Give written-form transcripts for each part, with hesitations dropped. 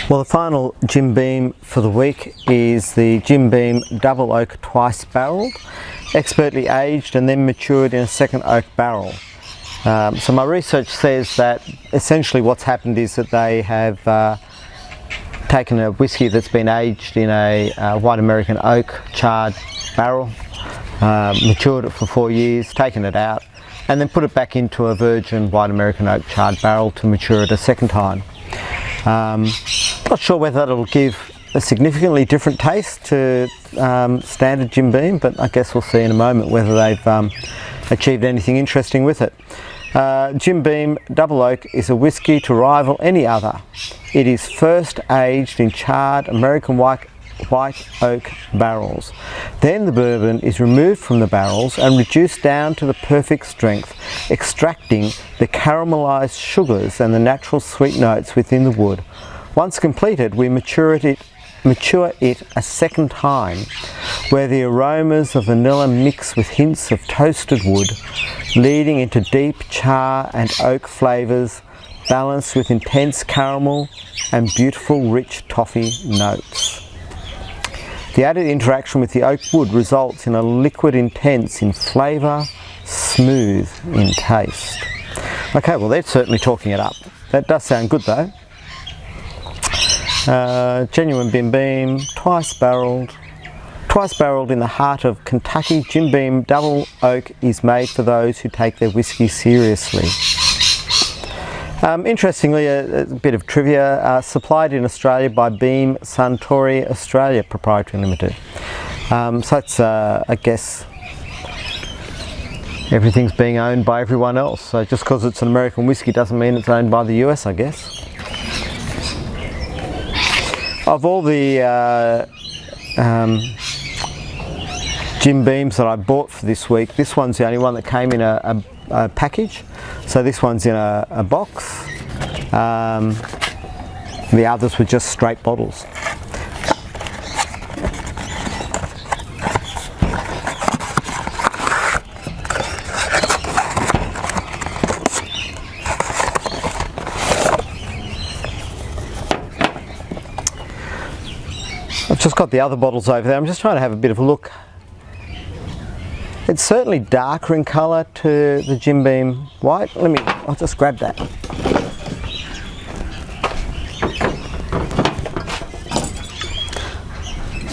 Well, the final Jim Beam for the week is the Jim Beam Double Oak Twice Barreled, expertly aged and then matured in a second oak barrel. So my research says that essentially what's happened is that they have taken a whiskey that's been aged in a white American oak charred barrel, matured it for 4 years, taken it out, and then put it back into a virgin white American oak charred barrel to mature it a second time. Not sure whether that'll give a significantly different taste to standard Jim Beam, but I guess we'll see in a moment whether they've achieved anything interesting with it. Jim Beam Double Oak is a whiskey to rival any other. It is first aged in charred American white oak barrels. Then the bourbon is removed from the barrels and reduced down to the perfect strength, extracting the caramelized sugars and the natural sweet notes within the wood. Once completed, we mature it a second time, where the aromas of vanilla mix with hints of toasted wood, leading into deep char and oak flavours, balanced with intense caramel and beautiful rich toffee notes. The added interaction with the oak wood results in a liquid intense in flavour, smooth in taste. Okay, well they're certainly talking it up. That does sound good though. Genuine Jim Beam, twice barreled in the heart of Kentucky. Jim Beam Double Oak is made for those who take their whiskey seriously. Interestingly, a bit of trivia, supplied in Australia by Beam Suntory Australia Proprietary Limited. So that's, I guess, everything's being owned by everyone else. So just because it's an American whiskey doesn't mean it's owned by the US, I guess. Of all the Jim Beams that I bought for this week, this one's the only one that came in a package. So this one's in a box. The others were just straight bottles. I've just got the other bottles over there. I'm just trying to have a bit of a look. It's certainly darker in colour to the Jim Beam White. I'll just grab that.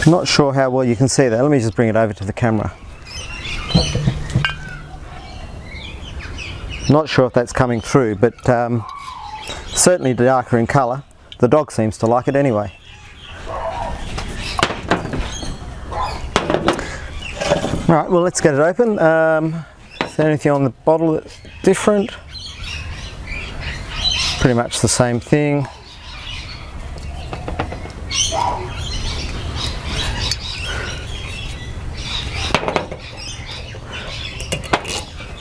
Not sure how well you can see that. Let me just bring it over to the camera. Not sure if that's coming through, but certainly darker in colour. The dog seems to like it anyway. Alright, well let's get it open. Is there anything on the bottle that's different? Pretty much the same thing.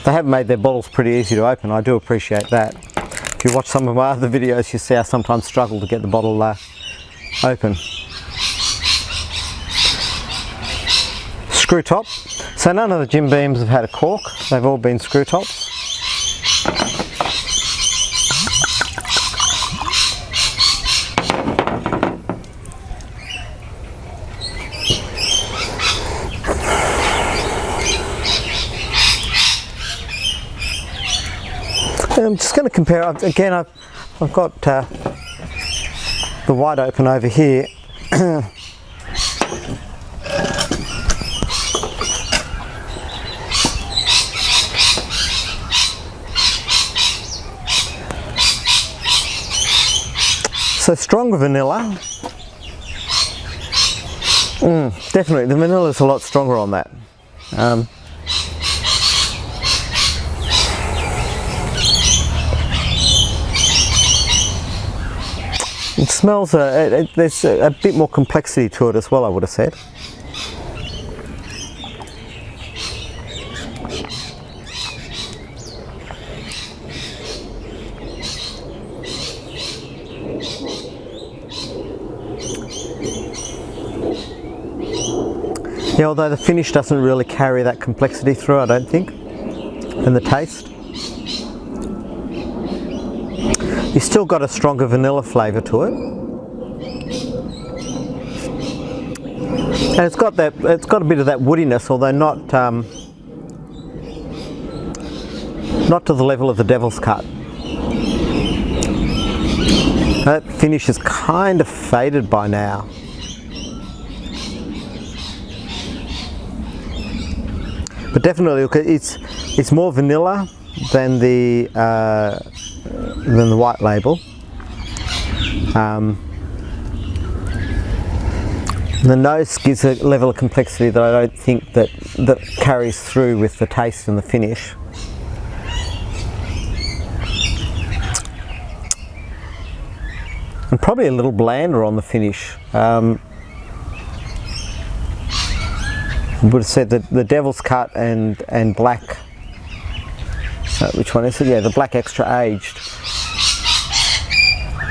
They have made their bottles pretty easy to open. I do appreciate that. If you watch some of my other videos, you see I sometimes struggle to get the bottle open. Screw top. So none of the Jim Beams have had a cork. They've all been screw tops. I'm just going to compare. Again, I've got the white open over here. So stronger vanilla. Definitely, the vanilla is a lot stronger on that. It smells, there's a bit more complexity to it as well, I would have said. Yeah, although the finish doesn't really carry that complexity through, I don't think, and the taste. You've still got a stronger vanilla flavour to it. And it's got a bit of that woodiness, although not to the level of the Devil's Cut. That finish is kind of faded by now. But definitely, look, it's more vanilla than the white label. The nose gives a level of complexity that I don't think that carries through with the taste and the finish. And probably a little blander on the finish. I would have said that the Devil's Cut and black. Which one is it? Yeah, the black extra aged.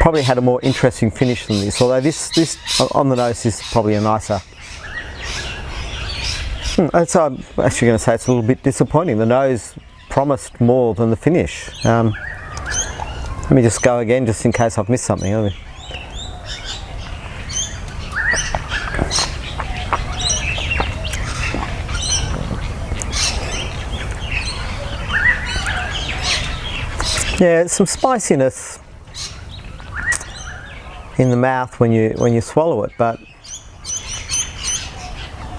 Probably had a more interesting finish than this, although this on the nose is probably a nicer. So I'm actually going to say it's a little bit disappointing. The nose promised more than the finish. Let me just go again, just in case I've missed something. Yeah, some spiciness in the mouth when you swallow it, but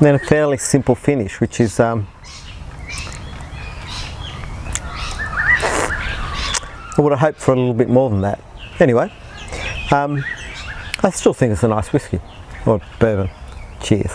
then a fairly simple finish, which is I would have hoped for a little bit more than that. Anyway, I still think it's a nice whiskey or bourbon. Cheers.